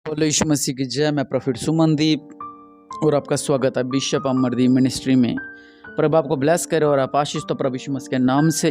बोलो यीशु मसीह की जय। मैं प्रोफेट सुमनदीप और आपका स्वागत है बिशप अमरदीप मिनिस्ट्री में। प्रभु आपको ब्लेस करे और आप आशीष तो प्रभु यीशु मसीह के नाम से।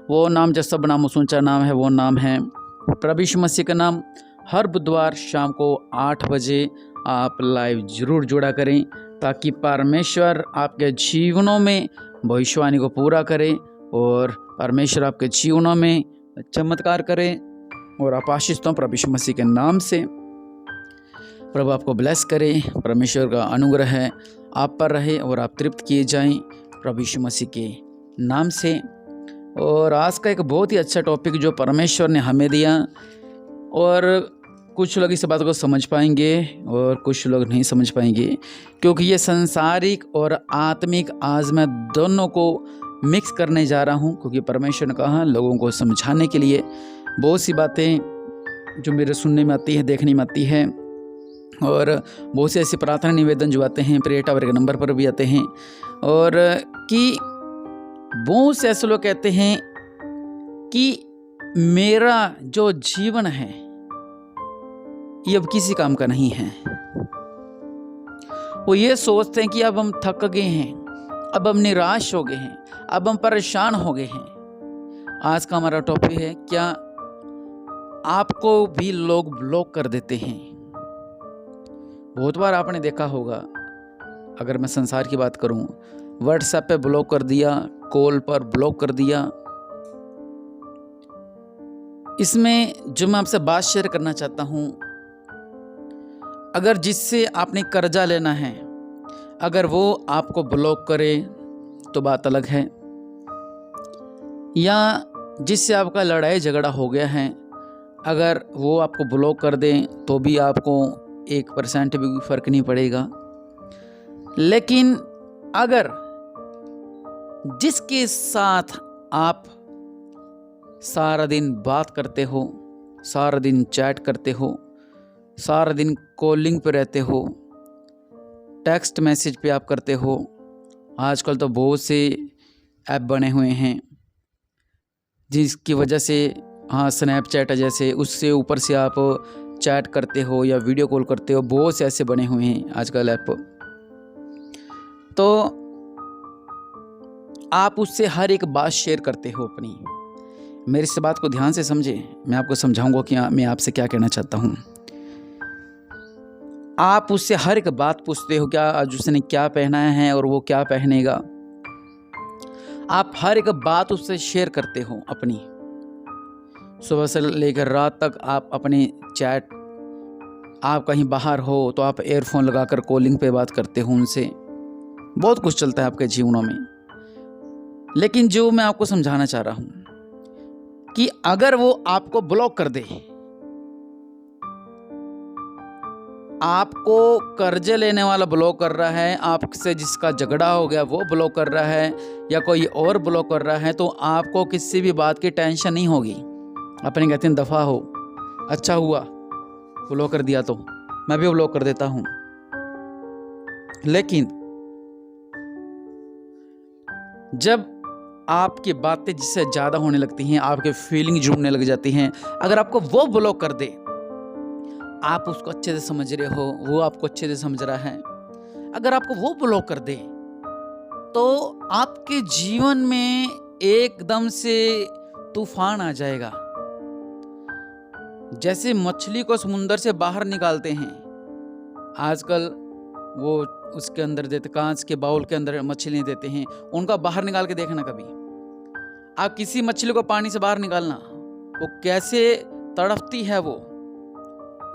वो नाम जो सब नामों से ऊंचा नाम है, वो नाम है प्रभु यीशु मसीह का नाम। हर बुधवार शाम को 8 बजे आप लाइव जरूर जुड़ा करें, ताकि परमेश्वर आपके जीवनों में भविष्यवाणी को पूरा करे और परमेश्वर आपके जीवनों में चमत्कार करे और आप आशीष तो प्रभु यीशु मसीह के नाम से। प्रभु आपको ब्लेस करे, परमेश्वर का अनुग्रह है आप पर रहे और आप तृप्त किए जाएं प्रभु यीशु मसीह के नाम से। और आज का एक बहुत ही अच्छा टॉपिक जो परमेश्वर ने हमें दिया, और कुछ लोग इस बात को समझ पाएंगे और कुछ लोग नहीं समझ पाएंगे, क्योंकि ये सांसारिक और आत्मिक आज मैं दोनों को मिक्स करने जा रहा हूँ। क्योंकि परमेश्वर ने कहा लोगों को समझाने के लिए बहुत सी बातें जो मेरे सुनने में आती है, देखने में आती है, और बहुत से ऐसे प्रार्थना निवेदन जो आते हैं प्रेयर टावर के नंबर पर भी आते हैं, और कि बहुत से ऐसे लोग कहते हैं कि मेरा जो जीवन है ये अब किसी काम का नहीं है। वो ये सोचते हैं कि अब हम थक गए हैं, अब हम निराश हो गए हैं, अब हम परेशान हो गए हैं। आज का हमारा टॉपिक है, क्या आपको भी लोग ब्लॉक कर देते हैं? बहुत बार आपने देखा होगा, अगर मैं संसार की बात करूं, व्हाट्सएप पे ब्लॉक कर दिया, कॉल पर ब्लॉक कर दिया। इसमें जो मैं आपसे बात शेयर करना चाहता हूं, अगर जिससे आपने कर्जा लेना है, अगर वो आपको ब्लॉक करे तो बात अलग है, या जिससे आपका लड़ाई झगड़ा हो गया है, अगर वो आपको ब्लॉक कर दें तो भी आपको 1% भी फर्क नहीं पड़ेगा। लेकिन अगर जिसके साथ आप सारा दिन बात करते हो, सारा दिन चैट करते हो, सारा दिन कॉलिंग पे रहते हो, टेक्स्ट मैसेज पे आप करते हो, आजकल तो बहुत से ऐप बने हुए हैं जिसकी वजह से, हाँ स्नैपचैट है जैसे, उससे ऊपर से आप चैट करते हो या वीडियो कॉल करते हो, बहुत से ऐसे बने हुए हैं आजकल ऐप। तो आप उससे हर एक बात शेयर करते हो अपनी। मेरी इस बात को ध्यान से समझे, मैं आपको समझाऊंगा कि मैं आपसे क्या कहना चाहता हूं। आप उससे हर एक बात पूछते हो, क्या आज उसने क्या पहना है और वो क्या पहनेगा। आप हर एक बात उससे शेयर करते हो अपनी। सुबह से लेकर रात तक आप अपने चैट, आप कहीं बाहर हो तो आप एयरफोन लगाकर कॉलिंग पे बात करते हो उनसे। बहुत कुछ चलता है आपके जीवनों में। लेकिन जो मैं आपको समझाना चाह रहा हूं कि अगर वो आपको ब्लॉक कर दे, आपको कर्जे लेने वाला ब्लॉक कर रहा है, आपसे जिसका झगड़ा हो गया वो ब्लॉक कर रहा है, या कोई और ब्लॉक कर रहा है, तो आपको किसी भी बात की टेंशन नहीं होगी। अपने कहते हैं दफा हो, अच्छा हुआ ब्लॉक कर दिया तो मैं भी ब्लॉक कर देता हूं। लेकिन जब आपकी बातें जिससे ज्यादा होने लगती हैं, आपके फीलिंग जुड़ने लग जाती हैं, अगर आपको वो ब्लॉक कर दे, आप उसको अच्छे से समझ रहे हो, वो आपको अच्छे से समझ रहा है, अगर आपको वो ब्लॉक कर दे तो आपके जीवन में एकदम से तूफान आ जाएगा। जैसे मछली को समुंदर से बाहर निकालते हैं, आजकल वो उसके अंदर देते, कांच के बाउल के अंदर मछलियां देते हैं, उनका बाहर निकाल के देखना कभी। आप किसी मछली को पानी से बाहर निकालना, वो कैसे तड़पती है, वो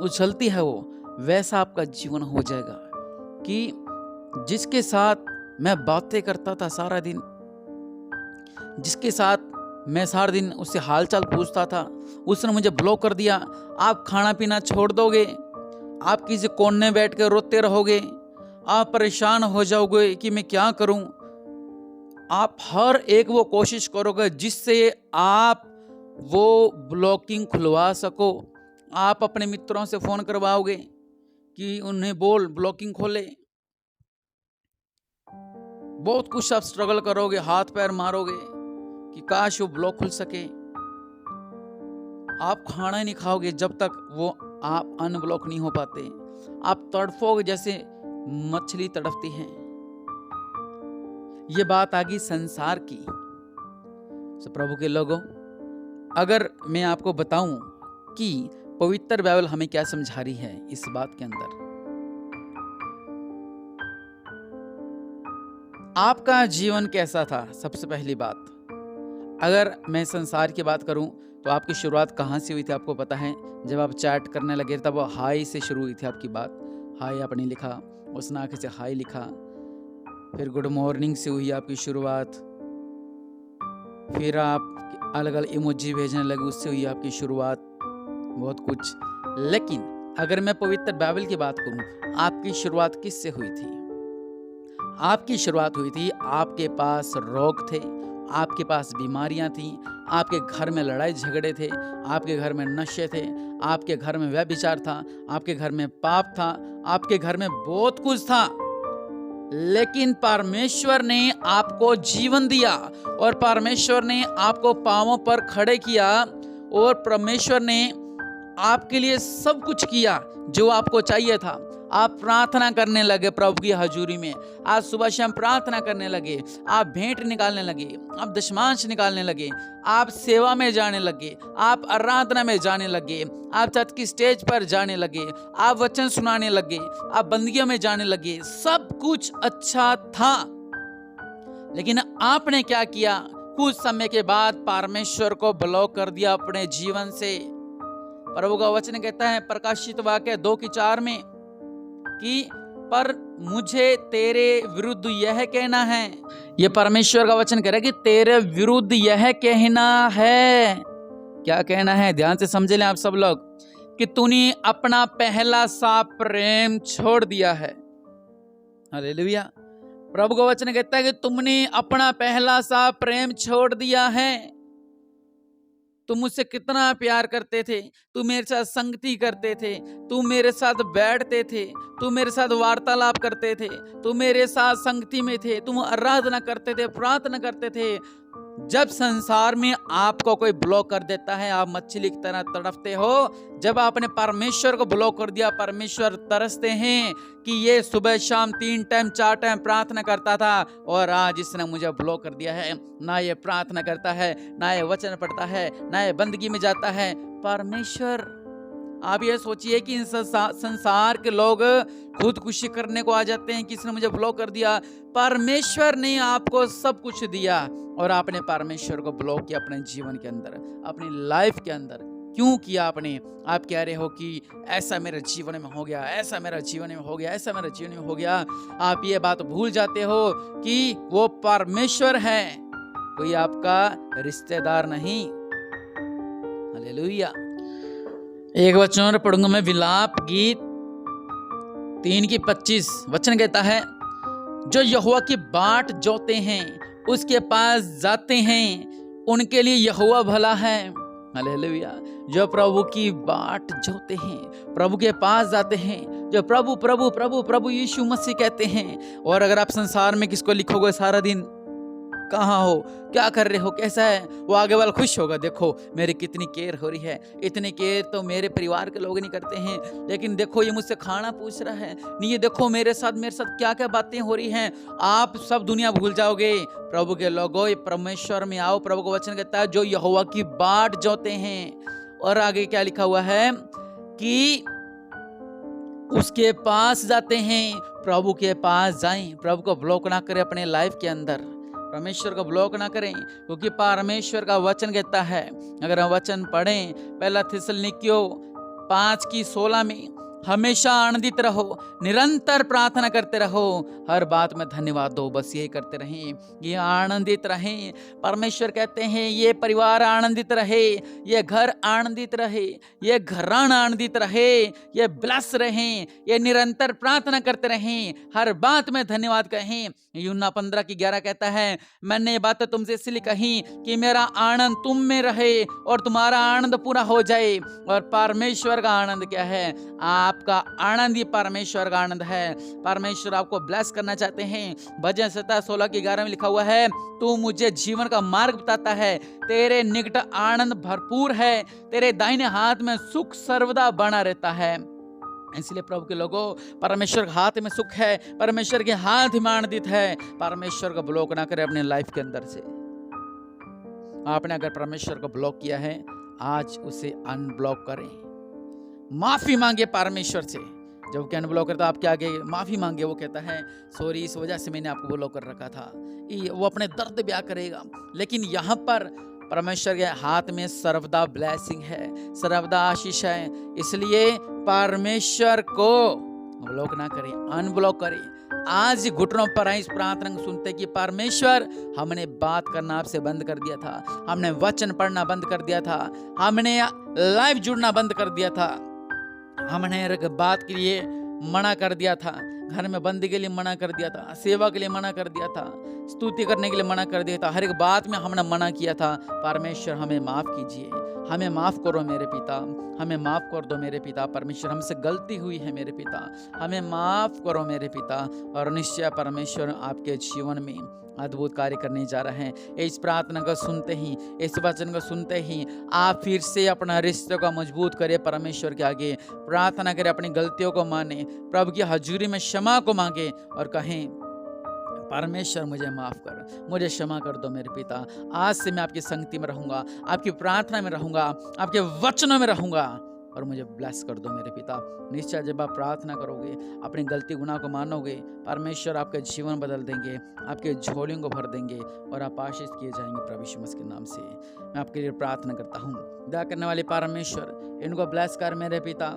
उछलती है, वो वैसा आपका जीवन हो जाएगा। कि जिसके साथ मैं बातें करता था सारा दिन, जिसके साथ मैं सारा दिन उससे हालचाल पूछता था, उसने मुझे ब्लॉक कर दिया। आप खाना पीना छोड़ दोगे, आप किसी कोने में बैठ कर रोते रहोगे, आप परेशान हो जाओगे कि मैं क्या करूं। आप हर एक वो कोशिश करोगे जिससे आप वो ब्लॉकिंग खुलवा सको। आप अपने मित्रों से फोन करवाओगे कि उन्हें बोल ब्लॉकिंग खोले। बहुत कुछ आप स्ट्रगल करोगे, हाथ पैर मारोगे कि काश वो ब्लॉक खुल सके। आप खाना ही नहीं खाओगे जब तक वो आप अनब्लॉक नहीं हो पाते, आप तड़फोगे जैसे मछली तड़फती है। ये बात आ गई संसार की। तो प्रभु के लोगों, अगर मैं आपको बताऊं कि पवित्र बाइबल हमें क्या समझा रही है इस बात के अंदर, आपका जीवन कैसा था? सबसे पहली बात, अगर मैं संसार की बात करूं तो आपकी शुरुआत कहाँ से हुई थी आपको पता है? जब आप चैट करने लगे तब हाई से शुरू हुई थी आपकी बात। हाई आपने लिखा, उसने आके से हाई लिखा, फिर गुड मॉर्निंग से हुई आपकी शुरुआत, फिर आप अलग अलग इमोजी भेजने लगे, उससे हुई आपकी शुरुआत, बहुत कुछ। लेकिन अगर मैं पवित्र बाइबल की बात करूं, आपकी शुरुआत किससे हुई थी? आपकी शुरुआत हुई थी, आपके पास रोग थे, आपके पास बीमारियां थी, आपके घर में लड़ाई झगड़े थे, आपके घर में नशे थे, आपके घर में व्यभिचार था, आपके घर में पाप था, आपके घर में बहुत कुछ था। लेकिन परमेश्वर ने आपको जीवन दिया और परमेश्वर ने आपको पांवों पर खड़े किया और परमेश्वर ने आपके लिए सब कुछ किया जो आपको चाहिए था। आप प्रार्थना करने लगे प्रभु की हजूरी में, आज सुबह शाम प्रार्थना करने लगे, आप भेंट निकालने लगे, आप दशमांश निकालने लगे, आप सेवा में जाने लगे, आप आराधना में जाने लगे, आप चर्च की स्टेज पर जाने लगे, आप वचन सुनाने लगे, आप बंदियों में जाने लगे, सब कुछ अच्छा था। लेकिन आपने क्या किया? कुछ समय के बाद परमेश्वर को ब्लॉक कर दिया अपने जीवन से। प्रभु का वचन कहता है प्रकाशित वाक्य 2:4 में कि पर मुझे तेरे विरुद्ध यह कहना है, ये परमेश्वर का वचन कह रहा है कि तेरे विरुद्ध यह कहना है। क्या कहना है? ध्यान से समझ लें आप सब लोग, कि तूने अपना पहला सा प्रेम छोड़ दिया है। हालेलुया। प्रभु का वचन कहता है कि तुमने अपना पहला सा प्रेम छोड़ दिया है। तुम मुझसे कितना प्यार करते थे, तुम मेरे साथ संगति करते थे, तुम मेरे साथ बैठते थे, तुम मेरे साथ वार्तालाप करते थे, तुम मेरे साथ संगति में थे, तुम आराधना करते थे, प्रार्थना करते थे। जब संसार में आपको कोई ब्लॉक कर देता है, आप मछली की तरह तड़पते हो। जब आपने परमेश्वर को ब्लॉक कर दिया, परमेश्वर तरसते हैं कि ये सुबह शाम 3 टाइम 4 टाइम प्रार्थना करता था और आज इसने मुझे ब्लॉक कर दिया है। ना ये प्रार्थना करता है, ना ये वचन पढ़ता है, ना ये बंदगी में जाता है। परमेश्वर, आप ये सोचिए कि इन संसार के लोग खुदकुशी करने को आ जाते हैं कि इसने मुझे ब्लॉक कर दिया। परमेश्वर ने आपको सब कुछ दिया और आपने परमेश्वर को ब्लॉक किया अपने जीवन के अंदर, अपनी लाइफ के अंदर। क्यों किया आपने? आप कह रहे हो कि ऐसा मेरे जीवन में हो गया, ऐसा मेरा जीवन में हो गया, ऐसा मेरा जीवन में हो गया। आप ये बात भूल जाते हो कि वो परमेश्वर है, कोई आपका रिश्तेदार नहीं। हालेलुया। एक वचन और पढ़ूंगा मैं, विलाप गीत 3:25 वचन कहता है, जो यहोवा की बाट जोते हैं उसके पास जाते हैं, उनके लिए यहोवा भला है। हालेलुया। जो प्रभु की बाट जोते हैं, प्रभु के पास जाते हैं, जो प्रभु प्रभु प्रभु प्रभु यीशु मसीह कहते हैं। और अगर आप संसार में किसको लिखोगे सारा दिन, कहाँ हो, क्या कर रहे हो, कैसा है, वो आगे वाला खुश होगा, देखो मेरी कितनी केयर हो रही है। इतनी केयर तो मेरे परिवार के लोग नहीं करते हैं, लेकिन देखो ये मुझसे खाना पूछ रहा है, नहीं ये देखो मेरे साथ क्या क्या बातें हो रही हैं। आप सब दुनिया भूल जाओगे। प्रभु के लोगों, ये परमेश्वर में आओ। प्रभु का वचन कहता है जो यहोवा की बाट जोते हैं। और आगे क्या लिखा हुआ है कि उसके पास जाते हैं। प्रभु के पास जाएं, प्रभु को ब्लॉक ना करें अपने लाइफ के अंदर, परमेश्वर को ब्लॉक ना करें, क्योंकि परमेश्वर का वचन कहता है, अगर हम वचन पढ़ें 1 थिस्सलुनीकियों 5:16 में, हमेशा आनंदित रहो, निरंतर प्रार्थना करते रहो, हर बात में धन्यवाद दो। बस यही करते रहें, ये आनंदित रहें। परमेश्वर कहते हैं ये परिवार आनंदित रहे, ये घर आनंदित रहे, ये घराना आनंदित रहे, ये ब्लेस रहें, ये निरंतर प्रार्थना करते रहें, हर बात में धन्यवाद कहें। यूहन्ना 15:11 कहता है, मैंने ये बात तुमसे इसलिए कही कि मेरा आनंद तुम में रहे और तुम्हारा आनंद पूरा हो जाए। और परमेश्वर का आनंद क्या है? आपका आनंद ही परमेश्वर का आनंद है। परमेश्वर आपको ब्लेस करना चाहते हैं। भजन 17:16-11 में लिखा हुआ है, तू मुझे जीवन का मार्ग बताता है, तेरे निकट आनंद भरपूर है, तेरे दाहिने हाथ में सुख सर्वदा बना रहता है। इसलिए प्रभु के लोगों, परमेश्वर के हाथ में सुख है, परमेश्वर के हाथ में आनंदित है। परमेश्वर का ब्लॉक ना करें अपने लाइफ के अंदर से। आपने अगर परमेश्वर को ब्लॉक किया है, आज उसे अनब्लॉक करें, माफी मांगे परमेश्वर से। जब कि अनब्लॉक करता आपके आगे माफी मांगे, वो कहता है सॉरी, इस वजह से मैंने आपको ब्लॉक कर रखा था। वो अपने दर्द ब्याह करेगा। लेकिन यहाँ पर परमेश्वर के हाथ में सर्वदा ब्लेसिंग है, सर्वदा आशीष है। इसलिए परमेश्वर को ब्लॉक ना करें, अनब्लॉक करें। आज घुटनों पर आए इस प्रार्थना को सुनते कि परमेश्वर, हमने बात करना आपसे बंद कर दिया था, हमने वचन पढ़ना बंद कर दिया था, हमने लाइव जुड़ना बंद कर दिया था, हमने बात के लिए मना कर दिया था, घर में बंदी के लिए मना कर दिया था, सेवा के लिए मना कर दिया था, स्तुति करने के लिए मना कर दिया था, हर एक बात में हमने मना किया था। परमेश्वर हमें माफ कीजिए, हमें माफ करो मेरे पिता, हमें माफ कर दो मेरे पिता। परमेश्वर, हमसे गलती हुई है मेरे पिता, हमें माफ करो मेरे पिता। और निश्चय परमेश्वर आपके जीवन में अद्भुत कार्य करने जा रहे हैं। इस प्रार्थना को सुनते ही, इस वचन को सुनते ही आप फिर से अपना रिश्ते को मजबूत करें, परमेश्वर के आगे प्रार्थना करें, अपनी गलतियों को माने, प्रभु की हजूरी में क्षमा को मांगे और कहें परमेश्वर मुझे माफ कर, मुझे क्षमा कर दो मेरे पिता। आज से मैं आपकी संगति में रहूंगा, आपकी प्रार्थना में रहूंगा, आपके वचनों में रहूंगा और मुझे ब्लेस कर दो मेरे पिता। निश्चय जब आप प्रार्थना करोगे, अपनी गलती गुनाह को मानोगे, परमेश्वर आपका जीवन बदल देंगे, आपके झोलियों को भर देंगे और आप आशीष किए जाएंगे प्रभु यीशु मसीह के नाम से। मैं आपके लिए प्रार्थना करता हूँ। दया करने वाले परमेश्वर, इनको ब्लेस कर मेरे पिता।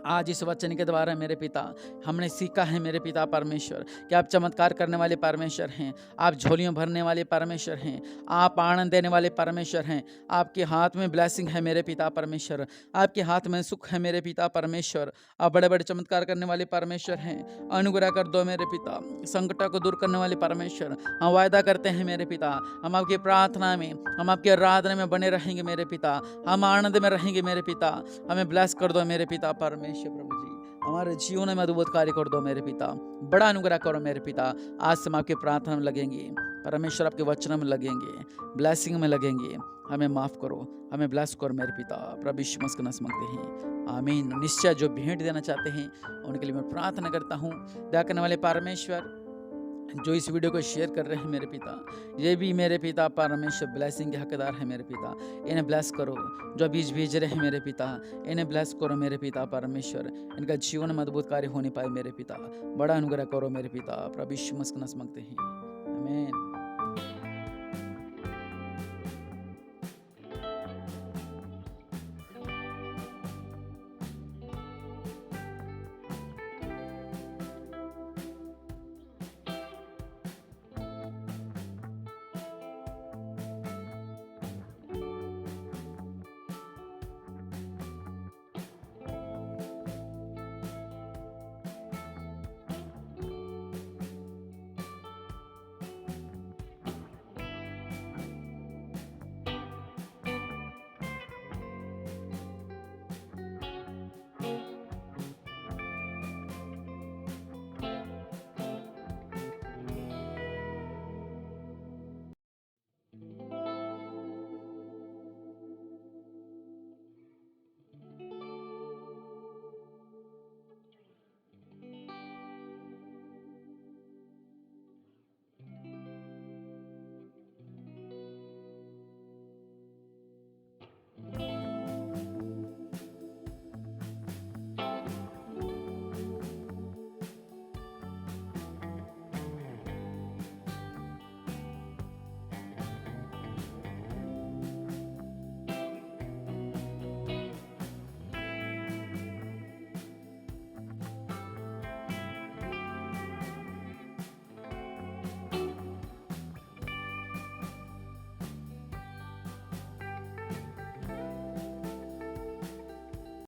आज इस वचन के द्वारा मेरे पिता हमने सीखा है मेरे पिता परमेश्वर कि आप चमत्कार करने वाले परमेश्वर हैं, आप झोलियों भरने वाले परमेश्वर हैं, आप आनंद देने वाले परमेश्वर हैं। आपके हाथ में ब्लेसिंग है मेरे पिता परमेश्वर, आपके हाथ में सुख है मेरे पिता परमेश्वर। आप बड़े बड़े चमत्कार करने वाले परमेश्वर हैं। अनुग्रह कर दो मेरे पिता, संकटों को दूर करने वाले परमेश्वर। हम वायदा करते हैं मेरे पिता, हम आपकी प्रार्थना में, हम आपके आराधना में बने रहेंगे मेरे पिता, हम आनंद में रहेंगे मेरे पिता। हमें ब्लेस कर दो मेरे पिता परमेश्वर। प्रभु जी, हमारे जीवन में अद्भुत कार्य कर दो मेरे पिता, बड़ा अनुग्रह करो मेरे पिता। आज से हम आपकी प्रार्थना में लगेंगे परमेश्वर, आपके वचन में लगेंगे, ब्लेसिंग में लगेंगे। हमें माफ करो, हमें ब्लेस करो मेरे पिता। प्रभु यीशु मसीह के नाम से मांगते हैं, आमीन। निश्चय जो भेंट देना चाहते हैं उनके लिए मैं प्रार्थना करता हूँ। दया करने वाले परमेश्वर, जो इस वीडियो को शेयर कर रहे हैं मेरे पिता, ये भी मेरे पिता परमेश्वर ब्लेसिंग के हकदार है मेरे पिता। इन्हें ब्लेस करो, जो बीज भेज रहे हैं मेरे पिता, इन्हें ब्लेस करो मेरे पिता परमेश्वर। इनका जीवन में अद्भुत कार्य होने पाए मेरे पिता, बड़ा अनुग्रह करो मेरे पिता। प्रभु यीशु मसीह के नाम से मांगते हैं, आमीन।